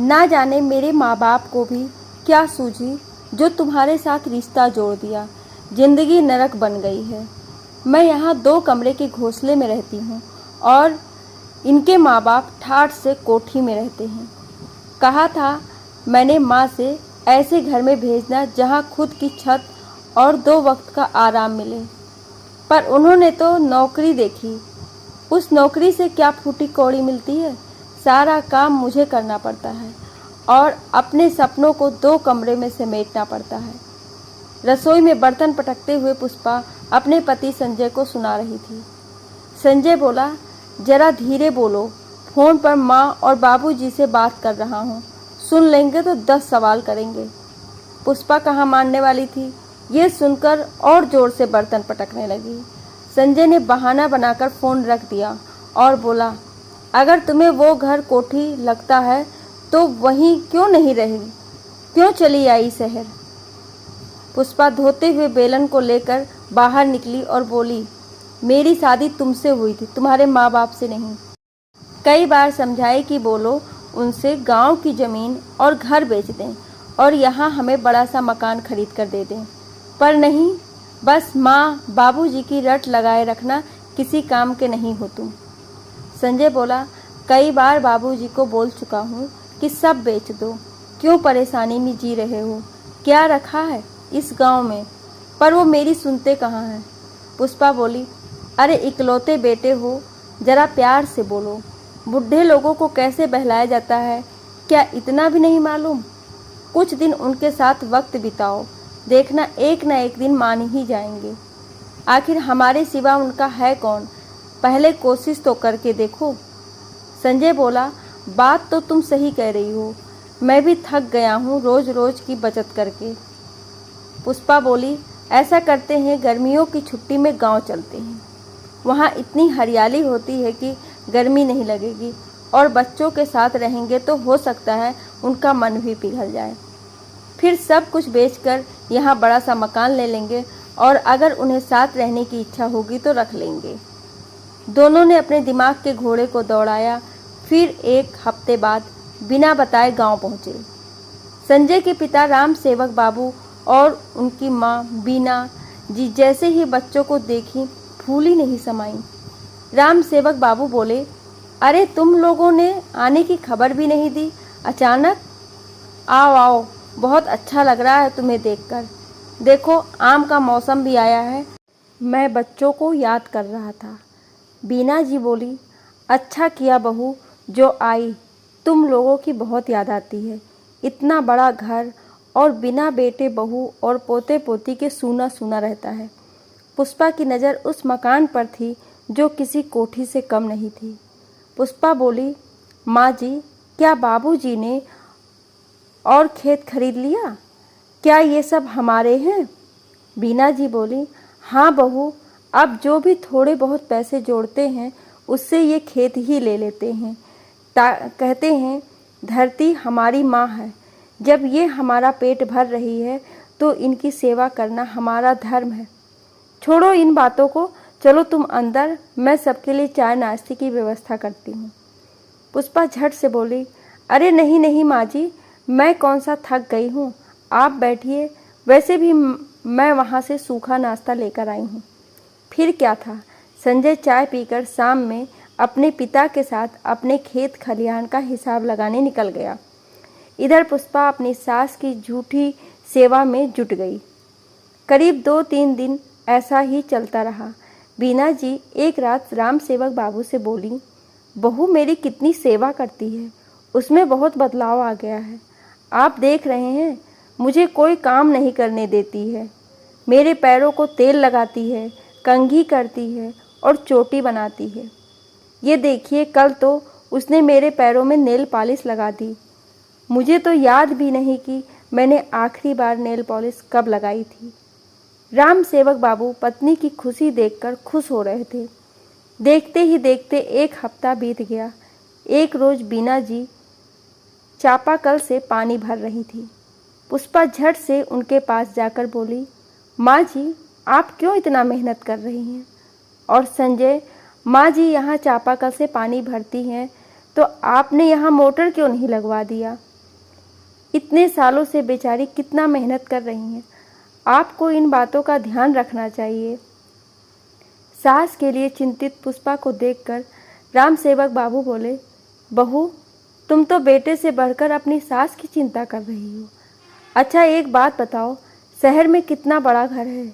ना जाने मेरे माँ बाप को भी क्या सूझी जो तुम्हारे साथ रिश्ता जोड़ दिया। जिंदगी नरक बन गई है। मैं यहाँ 2 कमरे के घोंसले में रहती हूँ और इनके माँ बाप ठाठ से कोठी में रहते हैं। कहा था मैंने माँ से ऐसे घर में भेजना जहाँ खुद की छत और 2 वक्त का आराम मिले, पर उन्होंने तो नौकरी देखी। उस नौकरी से क्या फूटी कौड़ी मिलती है। सारा काम मुझे करना पड़ता है और अपने सपनों को 2 कमरे में समेटना पड़ता है। रसोई में बर्तन पटकते हुए पुष्पा अपने पति संजय को सुना रही थी। संजय बोला, जरा धीरे बोलो, फ़ोन पर माँ और बाबूजी से बात कर रहा हूँ, सुन लेंगे तो 10 सवाल करेंगे। पुष्पा कहाँ मानने वाली थी। ये सुनकर और ज़ोर से बर्तन पटकने लगी। संजय ने बहाना बनाकर फ़ोन रख दिया और बोला, अगर तुम्हें वो घर कोठी लगता है तो वहीं क्यों नहीं रही, क्यों चली आई शहर। पुष्पा धोते हुए बेलन को लेकर बाहर निकली और बोली, मेरी शादी तुमसे हुई थी, तुम्हारे माँ बाप से नहीं। कई बार समझाए कि बोलो उनसे गांव की ज़मीन और घर बेच दें और यहाँ हमें बड़ा सा मकान खरीद कर दे दें, पर नहीं, बस माँ बाबूजी की रट लगाए रखना किसी काम के नहीं हो तुम। संजय बोला, कई बार बाबूजी को बोल चुका हूँ कि सब बेच दो, क्यों परेशानी में जी रहे हो, क्या रखा है इस गांव में, पर वो मेरी सुनते कहाँ हैं। पुष्पा बोली, अरे इकलौते बेटे हो, ज़रा प्यार से बोलो, बूढ़े लोगों को कैसे बहलाया जाता है, क्या इतना भी नहीं मालूम। कुछ दिन उनके साथ वक्त बिताओ, देखना एक न एक दिन मान ही जाएंगे। आखिर हमारे सिवा उनका है कौन, पहले कोशिश तो करके देखो। संजय बोला, बात तो तुम सही कह रही हो, मैं भी थक गया हूँ रोज़ रोज़ की बचत करके। पुष्पा बोली, ऐसा करते हैं गर्मियों की छुट्टी में गांव चलते हैं, वहाँ इतनी हरियाली होती है कि गर्मी नहीं लगेगी और बच्चों के साथ रहेंगे तो हो सकता है उनका मन भी पिघल जाए। फिर सब कुछ बेचकर यहाँ बड़ा सा मकान ले लेंगे और अगर उन्हें साथ रहने की इच्छा होगी तो रख लेंगे। दोनों ने अपने दिमाग के घोड़े को दौड़ाया। फिर 1 हफ्ते बाद बिना बताए गांव पहुँचे। संजय के पिता राम सेवक बाबू और उनकी माँ बीना जी जैसे ही बच्चों को देखी फूली नहीं समाई। राम सेवक बाबू बोले, अरे तुम लोगों ने आने की खबर भी नहीं दी, अचानक। आओ आओ, बहुत अच्छा लग रहा है तुम्हें देखकर। देखो आम का मौसम भी आया है, मैं बच्चों को याद कर रहा था। बीना जी बोली, अच्छा किया बहू जो आई, तुम लोगों की बहुत याद आती है। इतना बड़ा घर और बिना बेटे बहू और पोते पोती के सूना सूना रहता है। पुष्पा की नज़र उस मकान पर थी जो किसी कोठी से कम नहीं थी। पुष्पा बोली, माँ जी, क्या बाबूजी ने और खेत खरीद लिया, क्या ये सब हमारे हैं। बीना जी बोली, हाँ बहू, अब जो भी थोड़े बहुत पैसे जोड़ते हैं उससे ये खेत ही ले लेते हैं। कहते हैं धरती हमारी माँ है, जब ये हमारा पेट भर रही है तो इनकी सेवा करना हमारा धर्म है। छोड़ो इन बातों को, चलो तुम अंदर, मैं सबके लिए चाय नाश्ते की व्यवस्था करती हूँ। पुष्पा झट से बोली, अरे नहीं नहीं माँ जी, मैं कौन सा थक गई हूँ, आप बैठिए, वैसे भी मैं वहाँ से सूखा नाश्ता लेकर आई हूँ। फिर क्या था, संजय चाय पीकर शाम में अपने पिता के साथ अपने खेत खलिहान का हिसाब लगाने निकल गया। इधर पुष्पा अपनी सास की झूठी सेवा में जुट गई। करीब 2-3 दिन ऐसा ही चलता रहा। बीना जी एक रात राम सेवक बाबू से बोली, बहू मेरी कितनी सेवा करती है, उसमें बहुत बदलाव आ गया है। आप देख रहे हैं, मुझे कोई काम नहीं करने देती है, मेरे पैरों को तेल लगाती है, कंघी करती है और चोटी बनाती है। ये देखिए, कल तो उसने मेरे पैरों में नेल पॉलिश लगा दी। मुझे तो याद भी नहीं कि मैंने आखिरी बार नेल पॉलिश कब लगाई थी। राम सेवक बाबू पत्नी की खुशी देखकर खुश हो रहे थे। देखते ही देखते 1 हफ्ता बीत गया। एक रोज़ बीना जी चापाकल से पानी भर रही थी। पुष्पा झट से उनके पास जाकर बोली, माँ जी, आप क्यों इतना मेहनत कर रही हैं। और संजय, माँ जी यहाँ चापाकल से पानी भरती हैं तो आपने यहाँ मोटर क्यों नहीं लगवा दिया। इतने सालों से बेचारी कितना मेहनत कर रही हैं। आपको इन बातों का ध्यान रखना चाहिए। सास के लिए चिंतित पुष्पा को देखकर राम सेवक बाबू बोले, बहू, तुम तो बेटे से बढ़कर अपनी सास की चिंता कर रही हो। अच्छा एक बात बताओ, शहर में कितना बड़ा घर है?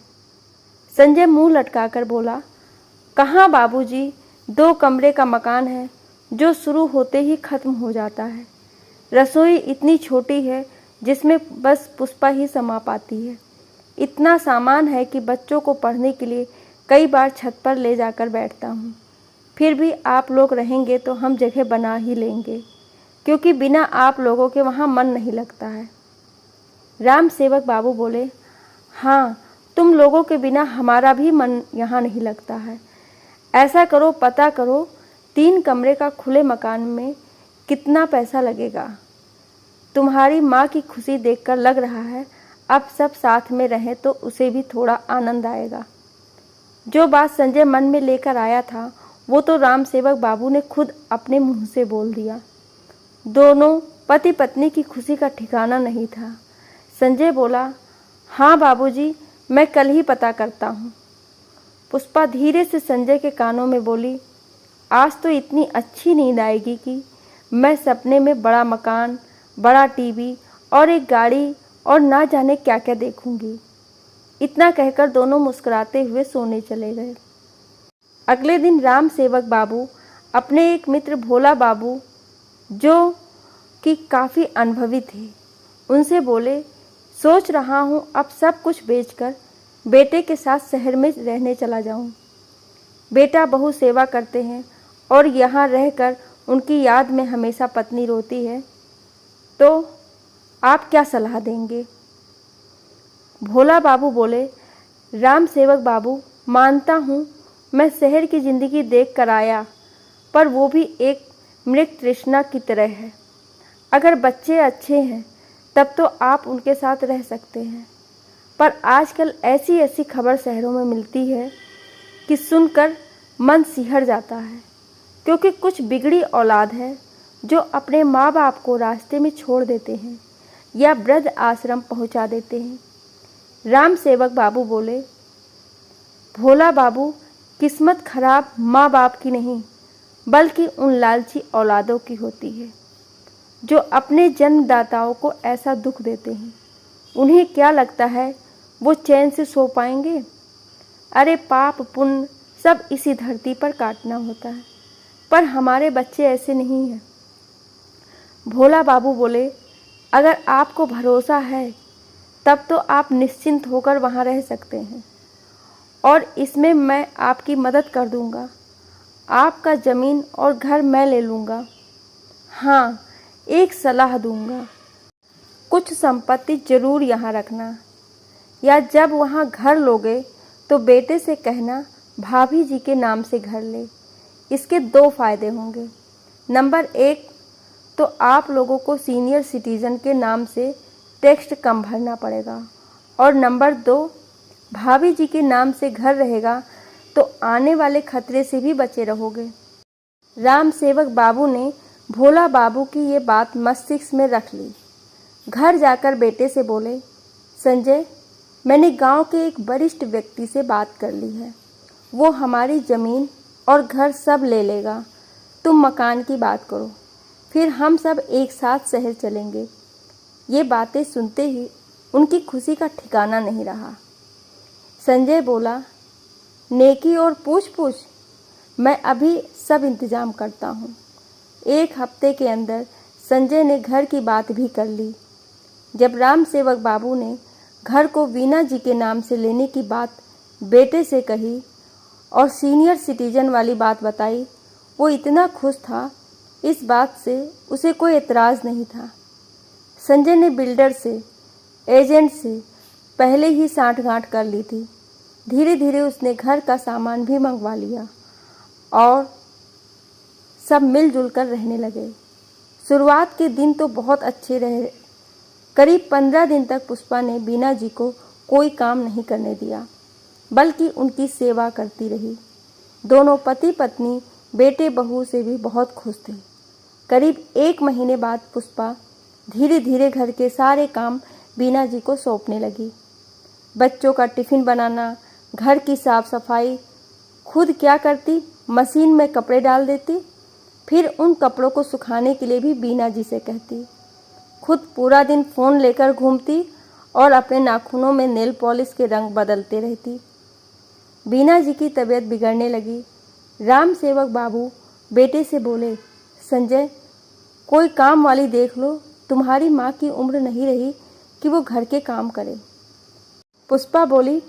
संजय मुंह लटकाकर बोला, कहाँ बाबूजी, 2 कमरे का मकान है जो शुरू होते ही खत्म हो जाता है। रसोई इतनी छोटी है जिसमें बस पुष्पा ही समा पाती है। इतना सामान है कि बच्चों को पढ़ने के लिए कई बार छत पर ले जाकर बैठता हूँ। फिर भी आप लोग रहेंगे तो हम जगह बना ही लेंगे, क्योंकि बिना आप लोगों के वहाँ मन नहीं लगता है। राम सेवक बाबू बोले, हाँ, तुम लोगों के बिना हमारा भी मन यहाँ नहीं लगता है। ऐसा करो, पता करो 3 कमरे का खुले मकान में कितना पैसा लगेगा। तुम्हारी माँ की खुशी देखकर लग रहा है अब सब साथ में रहें तो उसे भी थोड़ा आनंद आएगा। जो बात संजय मन में लेकर आया था वो तो राम सेवक बाबू ने खुद अपने मुंह से बोल दिया। दोनों पति पत्नी की खुशी का ठिकाना नहीं था। संजय बोला, हाँ बाबूजी, मैं कल ही पता करता हूँ। पुष्पा धीरे से संजय के कानों में बोली, आज तो इतनी अच्छी नींद आएगी कि मैं सपने में बड़ा मकान, बड़ा टीवी और एक गाड़ी और ना जाने क्या क्या देखूंगी। इतना कहकर दोनों मुस्कुराते हुए सोने चले गए। अगले दिन राम सेवक बाबू अपने एक मित्र भोला बाबू, जो कि काफ़ी अनुभवी थे, उनसे बोले, सोच रहा हूँ अब सब कुछ बेचकर बेटे के साथ शहर में रहने चला जाऊँ। बेटा बहू सेवा करते हैं और यहाँ रहकर उनकी याद में हमेशा पत्नी रोती है, तो आप क्या सलाह देंगे? भोला बाबू बोले, राम सेवक बाबू, मानता हूँ मैं शहर की ज़िंदगी देख कर आया, पर वो भी एक मृग तृष्णा की तरह है। अगर बच्चे अच्छे हैं तब तो आप उनके साथ रह सकते हैं, पर आजकल ऐसी ऐसी खबर शहरों में मिलती है कि सुनकर मन सिहर जाता है, क्योंकि कुछ बिगड़ी औलाद है जो अपने माँ बाप को रास्ते में छोड़ देते हैं या वृद्ध आश्रम पहुँचा देते हैं। राम सेवक बाबू बोले, भोला बाबू, किस्मत खराब माँ बाप की नहीं बल्कि उन लालची औलादों की होती है जो अपने जन्मदाताओं को ऐसा दुख देते हैं। उन्हें क्या लगता है वो चैन से सो पाएंगे? अरे पाप पुण्य सब इसी धरती पर काटना होता है, पर हमारे बच्चे ऐसे नहीं हैं। भोला बाबू बोले, अगर आपको भरोसा है तब तो आप निश्चिंत होकर वहाँ रह सकते हैं और इसमें मैं आपकी मदद कर दूँगा। आपका ज़मीन और घर मैं ले लूँगा। हाँ, एक सलाह दूँगा, कुछ संपत्ति ज़रूर यहाँ रखना, या जब वहाँ घर लोगे तो बेटे से कहना भाभी जी के नाम से घर ले। इसके 2 फ़ायदे होंगे। नंबर 1 तो आप लोगों को सीनियर सिटीज़न के नाम से टैक्स कम भरना पड़ेगा, और नंबर 2 भाभी जी के नाम से घर रहेगा तो आने वाले खतरे से भी बचे रहोगे। राम सेवक बाबू ने भोला बाबू की ये बात मस्तिष्क में रख ली। घर जाकर बेटे से बोले, संजय, मैंने गांव के एक वरिष्ठ व्यक्ति से बात कर ली है, वो हमारी ज़मीन और घर सब ले लेगा। तुम मकान की बात करो, फिर हम सब एक साथ शहर चलेंगे। ये बातें सुनते ही उनकी खुशी का ठिकाना नहीं रहा। संजय बोला, नेकी और पूछ पूछ, मैं अभी सब इंतज़ाम करता हूँ। 1 हफ्ते के अंदर संजय ने घर की बात भी कर ली। जब राम सेवक बाबू ने घर को वीना जी के नाम से लेने की बात बेटे से कही और सीनियर सिटीजन वाली बात बताई, वो इतना खुश था, इस बात से उसे कोई एतराज़ नहीं था। संजय ने बिल्डर से, एजेंट से पहले ही साठगांठ कर ली थी। धीरे धीरे उसने घर का सामान भी मंगवा लिया और सब मिलजुल कर रहने लगे। शुरुआत के दिन तो बहुत अच्छे रहे। करीब 15 दिन तक पुष्पा ने बीना जी को कोई काम नहीं करने दिया, बल्कि उनकी सेवा करती रही। दोनों पति पत्नी बेटे बहू से भी बहुत खुश थे। करीब 1 महीने बाद पुष्पा धीरे धीरे घर के सारे काम बीना जी को सौंपने लगी। बच्चों का टिफ़िन बनाना, घर की साफ सफाई खुद क्या करती, मशीन में कपड़े डाल देती, फिर उन कपड़ों को सुखाने के लिए भी बीना जी से कहती। खुद पूरा दिन फ़ोन लेकर घूमती और अपने नाखूनों में नेल पॉलिश के रंग बदलते रहती। बीना जी की तबीयत बिगड़ने लगी। राम सेवक बाबू बेटे से बोले, संजय, कोई काम वाली देख लो, तुम्हारी माँ की उम्र नहीं रही कि वो घर के काम करे। पुष्पा बोली,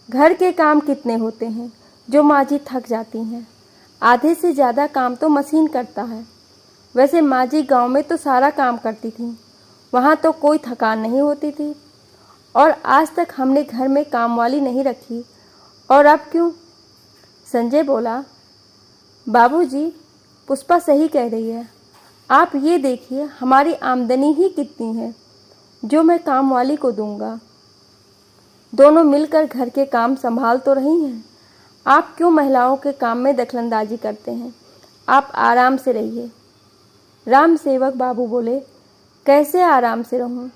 घर के काम कितने होते हैं जो माँ जी थक जाती हैं। आधे से ज़्यादा काम तो मशीन करता है। वैसे माँ जी गाँव में तो सारा काम करती थी, वहाँ तो कोई थकान नहीं होती थी। और आज तक हमने घर में काम वाली नहीं रखी, और अब क्यों? संजय बोला, बाबूजी, पुष्पा सही कह रही है। आप ये देखिए, हमारी आमदनी ही कितनी है जो मैं काम वाली को दूंगा। दोनों मिलकर घर के काम संभाल तो रही हैं। आप क्यों महिलाओं के काम में दखलंदाजी करते हैं? आप आराम से रहिए। राम सेवक बाबू बोले, कैसे आराम से रहूं,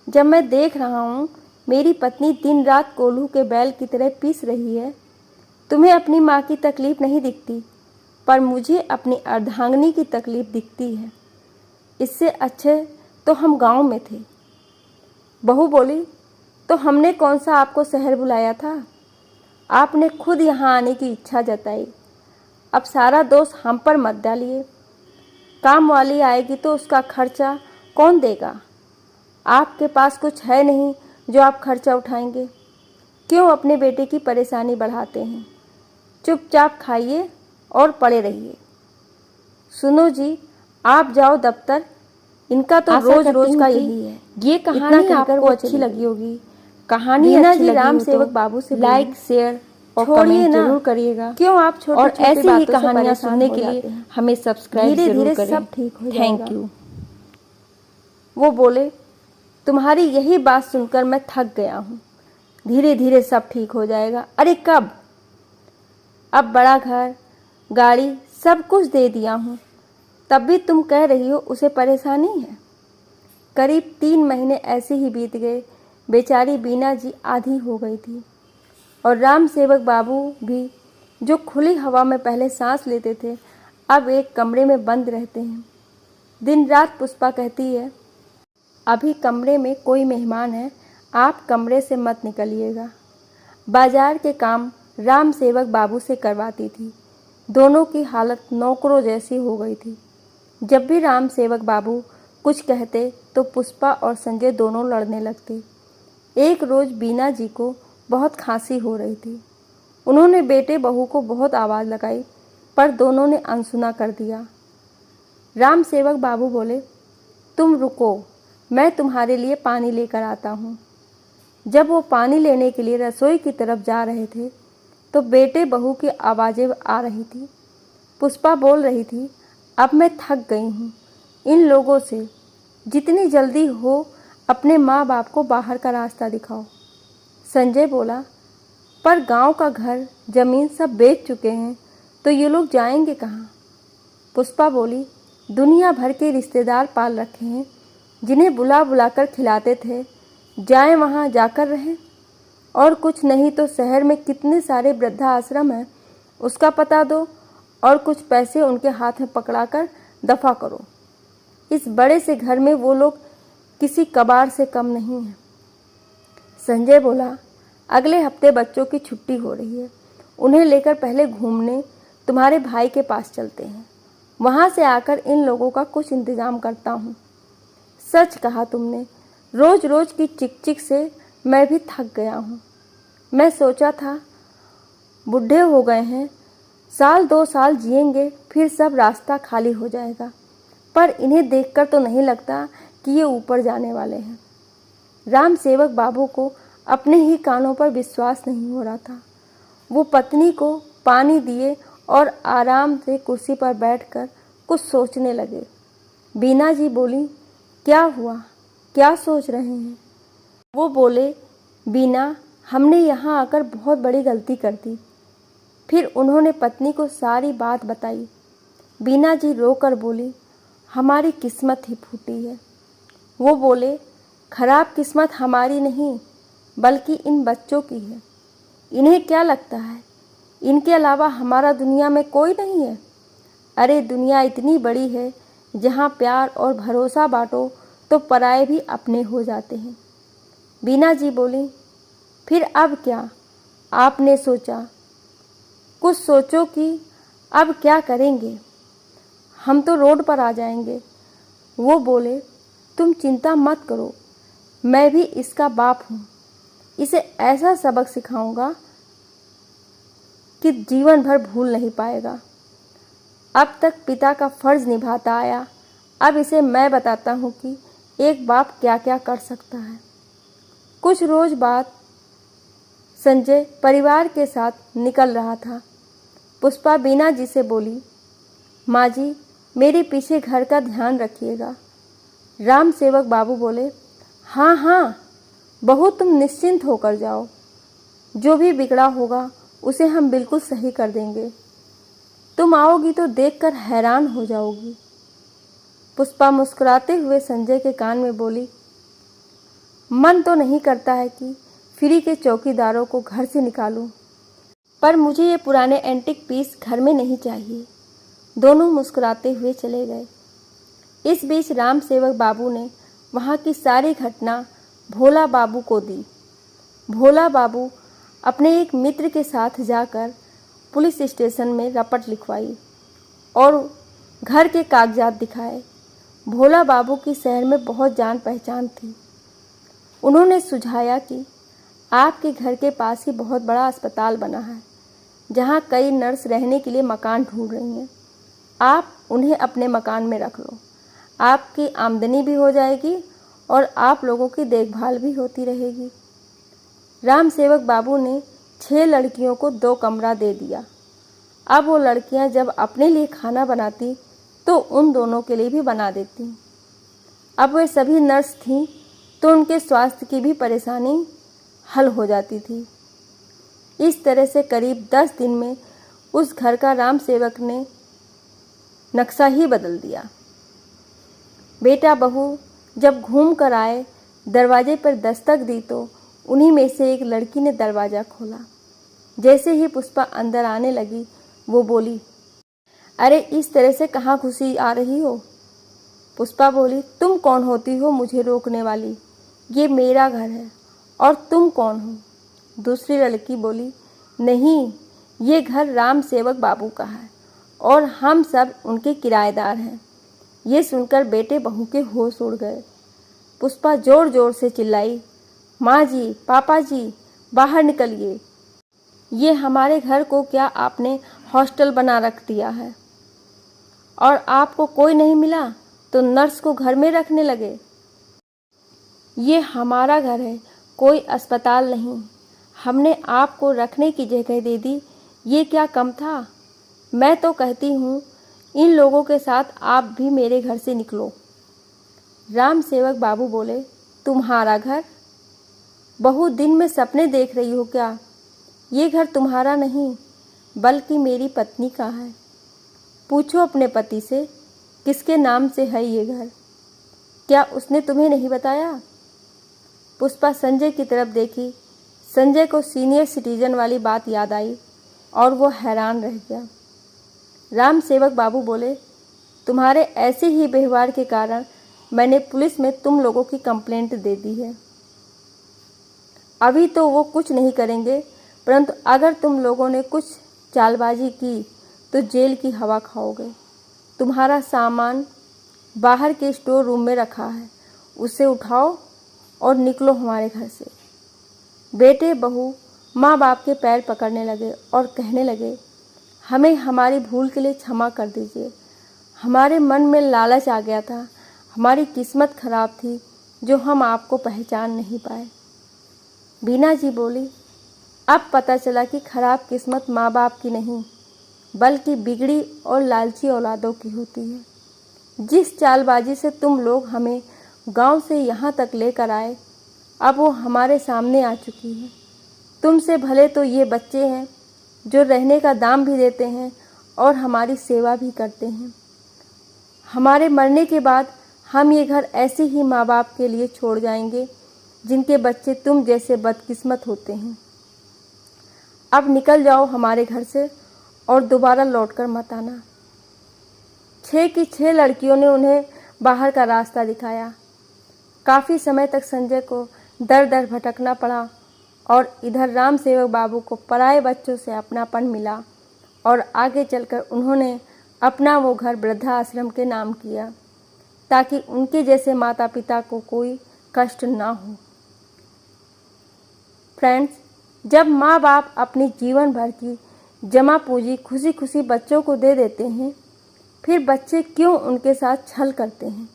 जब मैं देख रहा हूं मेरी पत्नी दिन रात कोल्हू के बैल की तरह पीस रही है। तुम्हें अपनी माँ की तकलीफ नहीं दिखती, पर मुझे अपनी अर्धांगिनी की तकलीफ दिखती है। इससे अच्छे तो हम गांव में थे। बहू बोली, तो हमने कौन सा आपको शहर बुलाया था? आपने खुद यहाँ आने की इच्छा जताई। अब सारा दोष हम पर मत डालिए। काम वाली आएगी तो उसका खर्चा कौन देगा? आपके पास कुछ है नहीं जो आप खर्चा उठाएंगे। क्यों अपने बेटे की परेशानी बढ़ाते हैं? चुपचाप खाइए और पड़े रहिए। सुनो जी, आप जाओ दफ्तर। इनका तो रोज रोज का यही है। ये कहानी आपको अच्छी लगी होगी। कहानी अच्छी लगी राम सेवक बाबू से लाइक, शेयर और कमेंट जरूर करिएगा। क्यों आप छोटे और ऐसी ही कहानियां सुनने के लिए हमें सब्सक्राइब जरूर करें। सब ठीक हो जाएगा। Thank you. वो बोले, तुम्हारी यही बात सुनकर मैं थक गया हूँ। धीरे धीरे सब ठीक हो जाएगा। अरे कब? अब बड़ा घर, गाड़ी सब कुछ दे दिया हूँ, तब भी तुम कह रही हो उसे परेशानी है। करीब 3 महीने ऐसे ही बीत गए। बेचारी बीना जी आधी हो गई थी, और राम सेवक बाबू भी, जो खुली हवा में पहले सांस लेते थे, अब एक कमरे में बंद रहते हैं। दिन रात पुष्पा कहती है, अभी कमरे में कोई मेहमान है, आप कमरे से मत निकलिएगा। बाजार के काम राम सेवक बाबू से करवाती थी। दोनों की हालत नौकरों जैसी हो गई थी। जब भी राम सेवक बाबू कुछ कहते तो पुष्पा और संजय दोनों लड़ने लगते। एक रोज़ बीना जी को बहुत खांसी हो रही थी। उन्होंने बेटे बहू को बहुत आवाज़ लगाई, पर दोनों ने अनसुना कर दिया। राम सेवक बाबू बोले, तुम रुको, मैं तुम्हारे लिए पानी लेकर आता हूँ। जब वो पानी लेने के लिए रसोई की तरफ जा रहे थे तो बेटे बहू की आवाज़ें आ रही थी। पुष्पा बोल रही थी, अब मैं थक गई हूँ इन लोगों से। जितनी जल्दी हो अपने माँ बाप को बाहर का रास्ता दिखाओ। संजय बोला, पर गांव का घर जमीन सब बेच चुके हैं, तो ये लोग जाएंगे कहाँ? पुष्पा बोली, दुनिया भर के रिश्तेदार पाल रखे हैं, जिन्हें बुला बुलाकर खिलाते थे। जाएं वहाँ जाकर रहें। और कुछ नहीं तो शहर में कितने सारे वृद्धाश्रम हैं, उसका पता दो और कुछ पैसे उनके हाथ में पकड़ाकर दफा करो। इस बड़े से घर में वो लोग किसी कबाड़ से कम नहीं हैं। संजय बोला, अगले हफ्ते बच्चों की छुट्टी हो रही है, उन्हें लेकर पहले घूमने तुम्हारे भाई के पास चलते हैं। वहाँ से आकर इन लोगों का कुछ इंतज़ाम करता हूँ। सच कहा तुमने, रोज़ रोज़ की चिक चिक से मैं भी थक गया हूँ। मैं सोचा था बुढ़े हो गए हैं, 1-2 साल जिएंगे, फिर सब रास्ता खाली हो जाएगा, पर इन्हें देखकर तो नहीं लगता कि ये ऊपर जाने वाले हैं। राम सेवक बाबू को अपने ही कानों पर विश्वास नहीं हो रहा था। वो पत्नी को पानी दिए और आराम से कुर्सी पर बैठकर कुछ सोचने लगे। बीना जी बोली, क्या हुआ, क्या सोच रहे हैं? वो बोले, बीना, हमने यहाँ आकर बहुत बड़ी गलती कर दी। फिर उन्होंने पत्नी को सारी बात बताई। बीना जी रोकर बोली, हमारी किस्मत ही फूटी है। वो बोले, खराब किस्मत हमारी नहीं बल्कि इन बच्चों की है। इन्हें क्या लगता है इनके अलावा हमारा दुनिया में कोई नहीं है? अरे दुनिया इतनी बड़ी है, जहाँ प्यार और भरोसा बांटो तो पराये भी अपने हो जाते हैं। बीना जी बोली, फिर अब क्या आपने सोचा? कुछ सोचो कि अब क्या करेंगे? हम तो रोड पर आ जाएंगे। वो बोले, तुम चिंता मत करो, मैं भी इसका बाप हूँ। इसे ऐसा सबक सिखाऊंगा कि जीवन भर भूल नहीं पाएगा। अब तक पिता का फर्ज निभाता आया, अब इसे मैं बताता हूँ कि एक बाप क्या क्या कर सकता है। कुछ रोज बाद संजय परिवार के साथ निकल रहा था। पुष्पा बीना जी से बोली, माँ जी मेरे पीछे घर का ध्यान रखिएगा। राम सेवक बाबू बोले, हाँ हाँ बहू तुम निश्चिंत होकर जाओ, जो भी बिगड़ा होगा उसे हम बिल्कुल सही कर देंगे। तुम आओगी तो देखकर हैरान हो जाओगी। पुष्पा मुस्कुराते हुए संजय के कान में बोली, मन तो नहीं करता है कि फ्री के चौकीदारों को घर से निकालूं, पर मुझे ये पुराने एंटिक पीस घर में नहीं चाहिए। दोनों मुस्कुराते हुए चले गए। इस बीच राम सेवक बाबू ने वहाँ की सारी घटना भोला बाबू को दी। भोला बाबू अपने एक मित्र के साथ जाकर पुलिस स्टेशन में रपट लिखवाई और घर के कागजात दिखाए। भोला बाबू की शहर में बहुत जान पहचान थी। उन्होंने सुझाया कि आपके घर के पास ही बहुत बड़ा अस्पताल बना है, जहाँ कई नर्स रहने के लिए मकान ढूंढ रही हैं। आप उन्हें अपने मकान में रख लो, आपकी आमदनी भी हो जाएगी और आप लोगों की देखभाल भी होती रहेगी। राम सेवक बाबू ने 6 लड़कियों को 2 कमरा दे दिया। अब वो लड़कियां जब अपने लिए खाना बनाती तो उन दोनों के लिए भी बना देती। अब वे सभी नर्स थीं तो उनके स्वास्थ्य की भी परेशानी हल हो जाती थी। इस तरह से करीब 10 दिन में उस घर का राम सेवक ने नक्शा ही बदल दिया। बेटा बहू जब घूम कर आए, दरवाजे पर दस्तक दी तो उन्हीं में से एक लड़की ने दरवाज़ा खोला। जैसे ही पुष्पा अंदर आने लगी, वो बोली, अरे इस तरह से कहाँ घुसी आ रही हो? पुष्पा बोली, तुम कौन होती हो मुझे रोकने वाली? ये मेरा घर है। और तुम कौन हो? दूसरी लड़की बोली, नहीं ये घर राम सेवक बाबू का है और हम सब उनके किराएदार हैं। ये सुनकर बेटे बहू के होश उड़ गए। पुष्पा जोर जोर से चिल्लाई, माँ जी, पापा जी, बाहर निकलिए। ये हमारे घर को क्या आपने हॉस्टल बना रख दिया है? और आपको कोई नहीं मिला तो नर्स को घर में रखने लगे। ये हमारा घर है, कोई अस्पताल नहीं। हमने आपको रखने की जगह दे दी, ये क्या कम था? मैं तो कहती हूँ इन लोगों के साथ आप भी मेरे घर से निकलो। राम सेवक बाबू बोले, तुम्हारा घर? बहू दिन में सपने देख रही हो क्या? ये घर तुम्हारा नहीं बल्कि मेरी पत्नी का है। पूछो अपने पति से किसके नाम से है ये घर। क्या उसने तुम्हें नहीं बताया? पुष्पा संजय की तरफ देखी। संजय को सीनियर सिटीजन वाली बात याद आई और वो हैरान रह गया। राम सेवक बाबू बोले, तुम्हारे ऐसे ही व्यवहार के कारण मैंने पुलिस में तुम लोगों की कंप्लेंट दे दी है। अभी तो वो कुछ नहीं करेंगे, परंतु अगर तुम लोगों ने कुछ चालबाजी की तो जेल की हवा खाओगे। तुम्हारा सामान बाहर के स्टोर रूम में रखा है, उसे उठाओ और निकलो हमारे घर से। बेटे बहू माँ बाप के पैर पकड़ने लगे और कहने लगे, हमें हमारी भूल के लिए क्षमा कर दीजिए। हमारे मन में लालच आ गया था, हमारी किस्मत खराब थी जो हम आपको पहचान नहीं पाए। बीना जी बोली, अब पता चला कि खराब किस्मत माँ बाप की नहीं बल्कि बिगड़ी और लालची औलादों की होती है। जिस चालबाजी से तुम लोग हमें गांव से यहाँ तक लेकर आए, अब वो हमारे सामने आ चुकी है। तुमसे भले तो ये बच्चे हैं जो रहने का दाम भी देते हैं और हमारी सेवा भी करते हैं। हमारे मरने के बाद हम ये घर ऐसे ही माँ बाप के लिए छोड़ जाएंगे जिनके बच्चे तुम जैसे बदकिस्मत होते हैं। अब निकल जाओ हमारे घर से और दोबारा लौटकर मत आना। 6 की 6 लड़कियों ने उन्हें बाहर का रास्ता दिखाया। काफ़ी समय तक संजय को दर दर भटकना पड़ा और इधर राम सेवक बाबू को पराए बच्चों से अपनापन मिला और आगे चलकर उन्होंने अपना वो घर वृद्धाश्रम के नाम किया ताकि उनके जैसे माता पिता को कोई कष्ट ना हो। फ्रेंड्स, जब माँ बाप अपनी जीवन भर की जमा पूंजी खुशी खुशी बच्चों को दे देते हैं, फिर बच्चे क्यों उनके साथ छल करते हैं?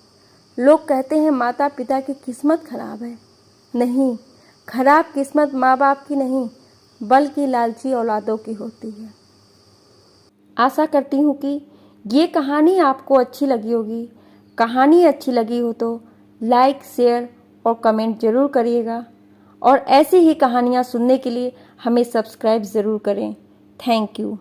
लोग कहते हैं माता पिता की किस्मत खराब है। नहीं, खराब किस्मत माँ बाप की नहीं बल्कि लालची औलादों की होती है। आशा करती हूँ कि ये कहानी आपको अच्छी लगी होगी। कहानी अच्छी लगी हो तो लाइक, शेयर और कमेंट ज़रूर करिएगा और ऐसी ही कहानियाँ सुनने के लिए हमें सब्सक्राइब ज़रूर करें। Thank you.